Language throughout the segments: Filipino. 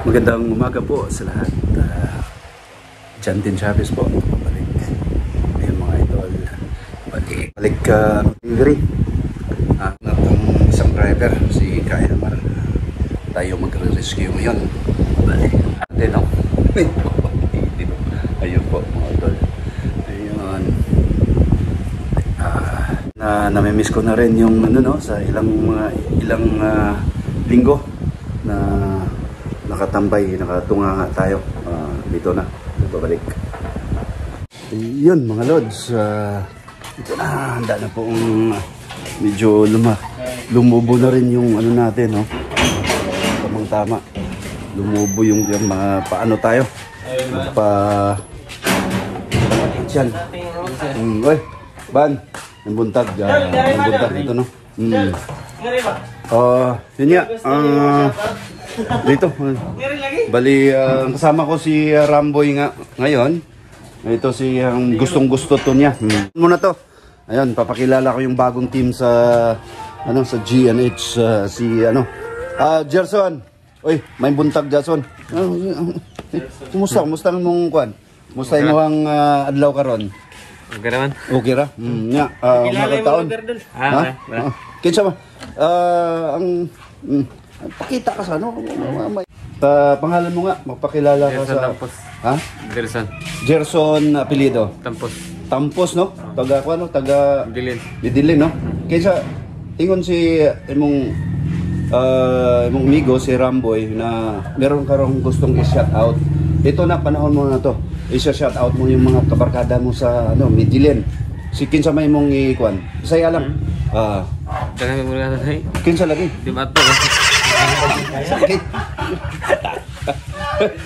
Magandang umaga po sa lahat. Jantin Chavez po. Balik. Ayun mga idol. Balik delivery. Natong isang driver, si Kaelmar. Tayo magre-rescue ngayon. Balik. Atin o. Ayun po mga idol. Ayun. Namimiss ko na rin yung sa ilang linggo na nakatambay, nakatunga tayo. Dito na, babalik. Yun mga lods, ito na, handa na pong medyo lumubo na rin yung natin, no? Tamang tama. Lumubo yung mga paano tayo. Yan. Oy, Ban, yung buntag. Yung buntag dito, no? Yun nga, dito. Bali, kasama ko si Ramboy ngayon. Ito si gustong-gusto to niya. Muna to. Ayun, papakilala ko yung bagong team sa sa GNH, si Gerson. Oy, may buntag Gerson. Kumusta mong kwan? Kumusta imong adlaw karon? Okay naman. Okay ra. Nya, mga taon. Kinsa ba? Pakita ka sa pangalan mo nga, magpakilala ka sa Tampos. Ha? Gerson apelyido. Tampos, no? Taga Bidilin, no? Kaysa ingon si imong amigo si Ramboy na meron karong gustong i-shout out. Ito na panahon mo na to. I-shout out mo yung mga kabarkada mo sa Bidilin. Si kinsa may mong ikuan. Saya lang. Kinsa lagi? Di mato. Sakit.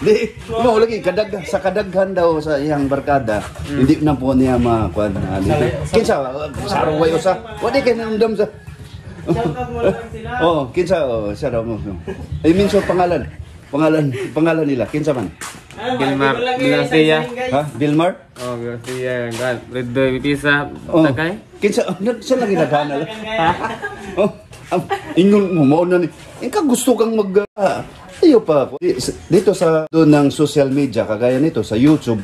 Di mo lagi sa kadaghan daw sa iyang barkada. Hindi na po niya makuan dito. Kinsa sarong way usa. Wala kay namdam sa. Kinsa siya daw mo. I mean so pangalan nila kinsa man? Bilmar Garcia. Ha? Bilmar? Garcia. Red Boy Pisa. Takay. Kinsa siya lang ginagana. Ha? Ingon mo mao na ni. Inka gusto kang ayo pa dito sa doon ng social media kagaya nito sa YouTube.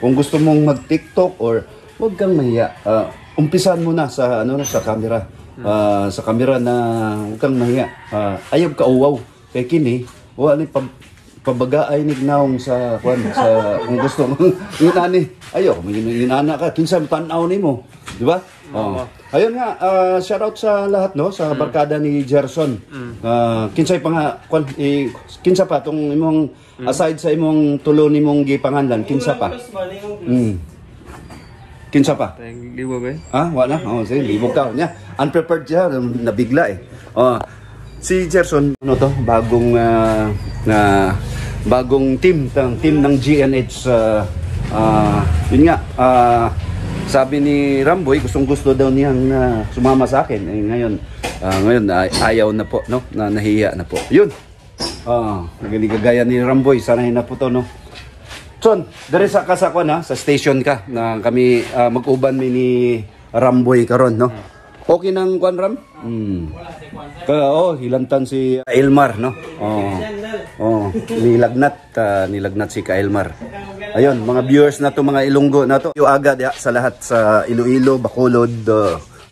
Kung gusto mong mag-TikTok or wag kang mahiya. Umpisan mo na sa sa camera. Sa camera na wag kang mahiya. Ayaw ka uwaw. Kay kini wala ni pabagaay nignaong sa kung gusto mo inani ayo inana ka kinsa tan-aw nimo di ba? Ayun nga, shout out sa lahat sa barkada ni Gerson. Kinsay pa nga kinsa pa tong imong aside sa imong tulo nimong gipanganlan kinsa pa? Kinsa pa? Libog eh. Wala. Sige, libog ka niya. Unprepared siya, nabigla eh. Si Gerson bagong team ng GNH. Yun nga, sabi ni Ramboy gustong-gusto daw niyang sumama sa akin. Ngayon ayaw na po, no? Nahihiya na po. Yun. Nagigagaya ni Ramboy, sanay na po to, no? Son, dere sa kasakwan sa station ka na kami mag-uban ni Ramboy karon, no? Okay nang kwan Ram? Hilantan si Kaelmar, no? Nilagnat si Kaelmar. Ayun, mga viewers na to, mga Ilonggo na to. Yung agad sa lahat sa Iloilo, Bacolod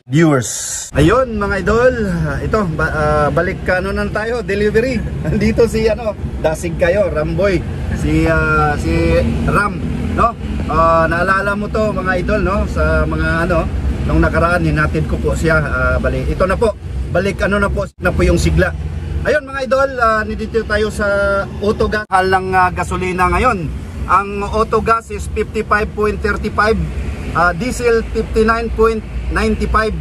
viewers. Ayun mga idol, ito balik na tayo, delivery. Dito si dasig kayo, Ramboy. Si Ram, no? Naalala mo to mga idol, no? Sa mga nung nakaraan hinatid ko po siya. Balik ito na po. Balik na po yung sigla. Ayun mga idol, nandito tayo sa Autogas. Halang gasolina ngayon. Ang Autogas is 55.35, diesel 59.95,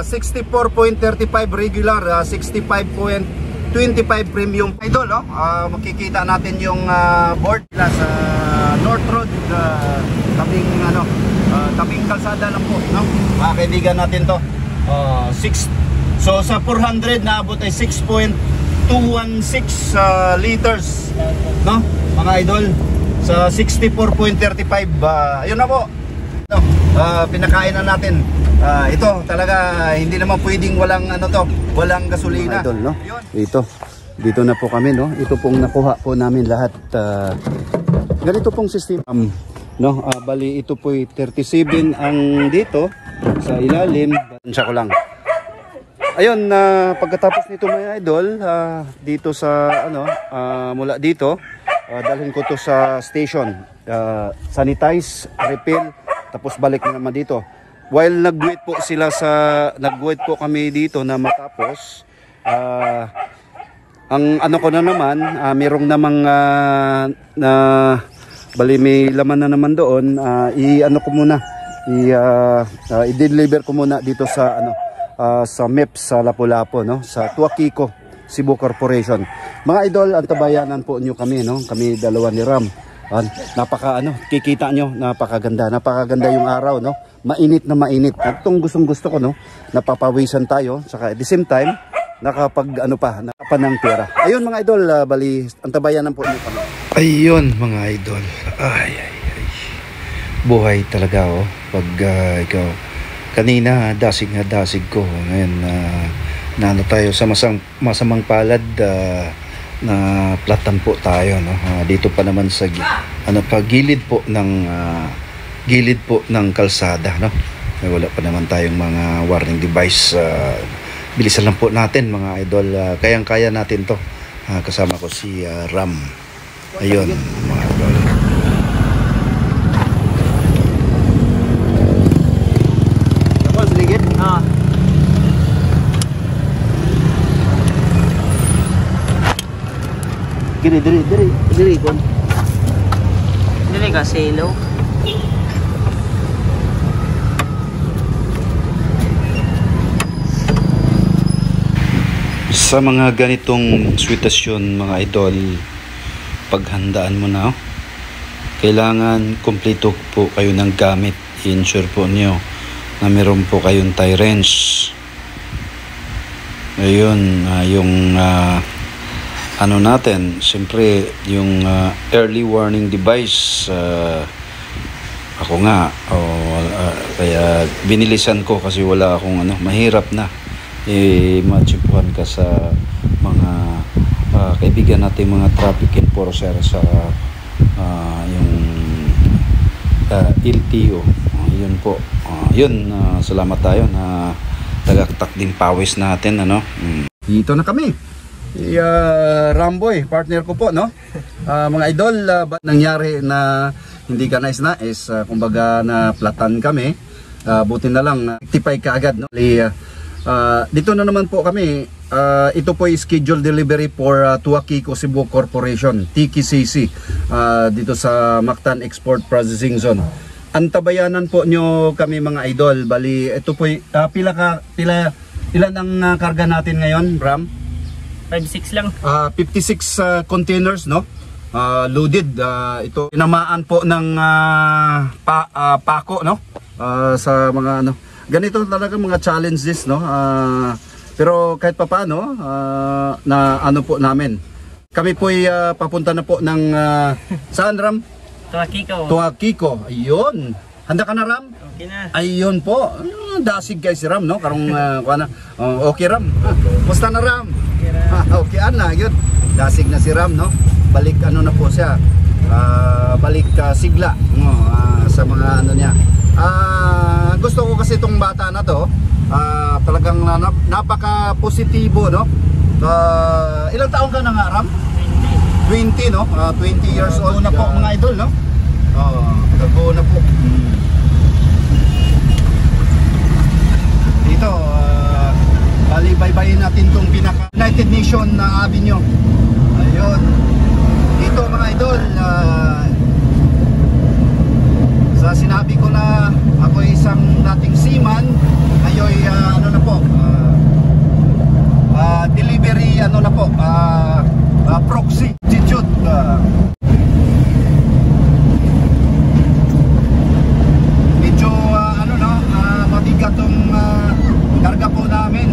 64.35 regular, 65.25 premium. Idol, makikita natin yung board nila sa North Road, tabing kalsada lang po, no? Mga kaibigan natin to. So sa 400 naabot ay 6.216 liters, no? Mga idol, sa 64.35, ayun na po. Pinakain na natin. Ito talaga hindi naman pwedeng walang walang gasolina. Idol, no? Ito. dito na po kami, no? Ito pong nakuha po namin lahat. Ganito pong system, no? Bali ito po 37 ang dito sa ilalim. Bansya ko lang. Ayun, pagkatapos nito mga idol, dito sa ano, mula dito, dalhin ko to sa station. Sanitize, refill, tapos balik na naman dito. While nag-wait po sila nag-wait po kami dito na matapos, ang ano ko na naman, merong namang na bali may laman na naman doon, i-ano ko muna, i-deliver ko muna dito sa ano, sa MEPS sa Lapu-Lapu, no, sa Tuakiko Cebu Corporation. Mga idol, antabayanan po niyo kami, no, kami dalawa ni Ram. Napaka ano, kikita nyo, napakaganda yung araw, no, mainit na mainit. At itong gustong-gusto ko, no, napapawisan tayo, saka at the same time nakapag ano pa, nakapanang pera. Ayun mga idol, bali antabayanan po niyo kami. Ayun mga idol, ay buhay talaga, oh, pag ikaw kanina dasig ko, ngayon naano tayo sa masamang palad, na platan po tayo, no? Dito pa naman sa ano pa gilid po ng kalsada, no? Wala pa naman tayong mga warning device. Bilisan lang po natin mga idol, kayang-kaya natin to. Kasama ko si Ram. Ayun mga idol. Diri kon. Dili ka silo. Sa mga ganitong sitwasyon mga idol, paghandaan mo na, kailangan kumpleto po kayo ng gamit. I-ensure po niyo na meron po kayong tie wrench. Ayun, yung ano natin, siyempre yung early warning device, ako nga kaya binilisan ko kasi wala akong ano, mahirap na machipuan ka sa mga kaibigan natin, mga traffic enforcer sa yung LTO. Yun po, yun, salamat tayo na tagaktak din pawis natin, ano. Dito na kami. Ramboy, partner ko po, no? Mga idol, ba't nangyari na hindi ka nais-nais? Kumbaga na platan kami, buti na lang rectify ka agad, no? Dito na naman po kami. Ito po ay schedule delivery for Tuakiko Cebu Corporation, TKCC, dito sa Mactan Export Processing Zone. Antabayanan po nyo kami mga idol. Bali, ito po ay ilan ang karga natin ngayon, Ram? 56 lang. 56 containers, no? Loaded. Ito tinamaan po ng pako, no? Sa mga ano. Ganito talaga mga challenges, no? Pero kahit papaano, na ano po namin. Kami po ay papunta na po ng saan, Ram? Tuakiko. Tuakiko. Ayun. Handa ka na, Ram? Okay na. Ayun po. Dasig guys si Ram, no? Karong okay, Ram. Musta na, Ram? Okay, ana, yun. Dasig na si Ram, no? Balik ano na po siya. Balik sigla, no? Sa mga ano niya. Gusto ko kasi itong bata na to. Talagang napaka positibo, no? Ilang taon ka na nga, Ram? 20, no? 20 years old na po mga idol, no? Nagbuo na po. Dito, balibaybayin natin itong pinaka United Nation na Avenue. Ayun. Dito mga idol, sa sinabi ko na ako isang dating seaman, ngayon ano na po, delivery ano na po, proxy institute. Medyo ano no, mabigat tong karga po namin.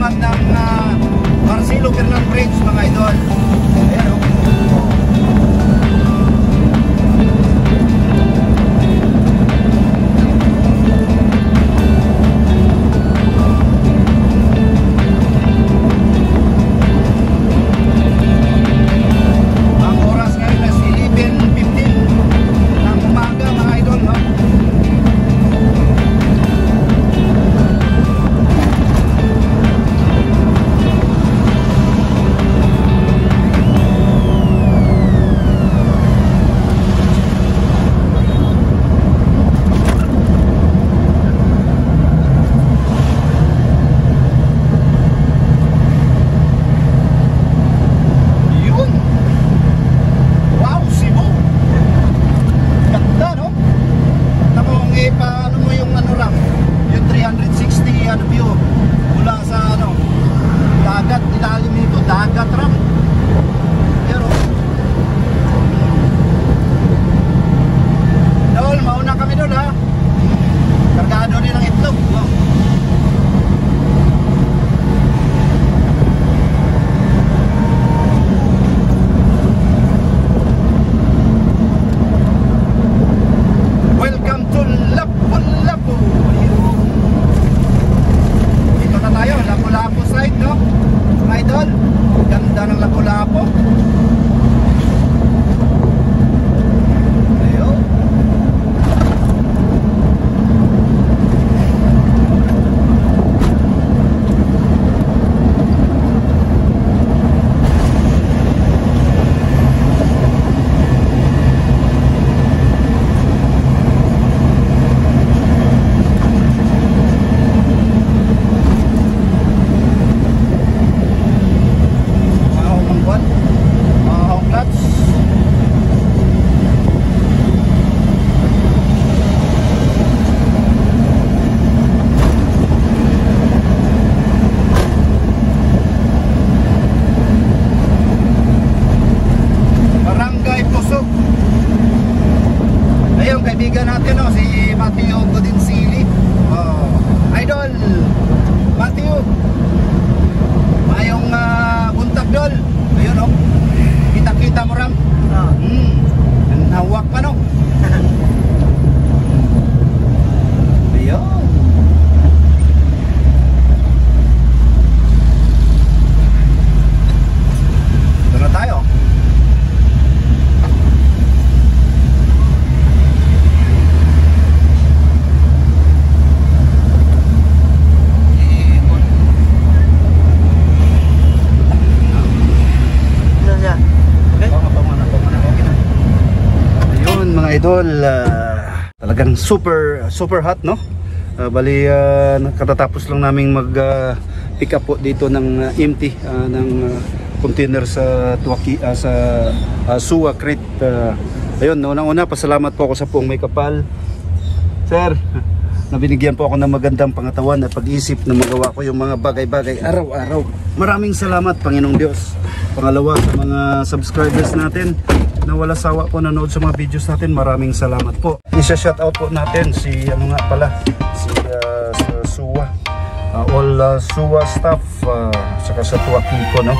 naman ng Marcelo Fernand Bridge, mga idol. Ayan o. Ang oras ngayon na 11:15 ng umaga, mga idol, no? Yun! Wow, Cebu! Ganda, no? Tapos paano mo yung ano lang, yung 360 ano view mula sa ano, dagat, ilalim nito, dagat ram. Pero Dol, mauna kami doon, ha? Kargado din ang itlog, no? Welcome to Lapu-Lapu. Dito na tayo, Lapu-Lapu side, no? Mga idol, ganda ng Lapu-Lapu. Ayun. Barangay Pusog. Ayun, kaibigan natin, no, si Matthew Godinsili. Idol Matthew, mayong buntag, Dol. Ayun, no, kita-kita mo ram. Ang hawak pa, no. Ayun. Ito na tayo. Ayun, mga idol, talagang super hot, no? Bali, katatapos lang naming mag pick up po dito ng empty ng container sa Tuwaki, sa Suwa Crete. Ayun, unang-una pasalamat po ako sa Puong May Kapal, sir, na binigyan po ako ng magandang pangatawan at pag-isip na magawa ko yung mga bagay-bagay araw-araw. Maraming salamat, Panginoong Diyos. Pangalawa, sa mga subscribers natin na wala sawa po nanood sa mga videos natin, maraming salamat po. Isa-shoutout po natin si ano nga pala, si Suwa, all Suwa staff, saka sa Tuwakiko, no?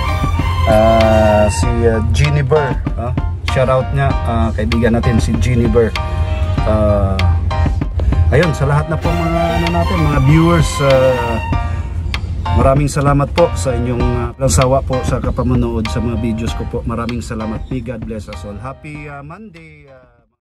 Si Jennifer, shoutout niya, kaibigan natin si Jennifer. Ayun, sa lahat na po mga ano natin, mga viewers, maraming salamat po sa inyong sawa po sa kapamanood sa mga videos ko po. Maraming salamat. May God bless us all. Happy Monday.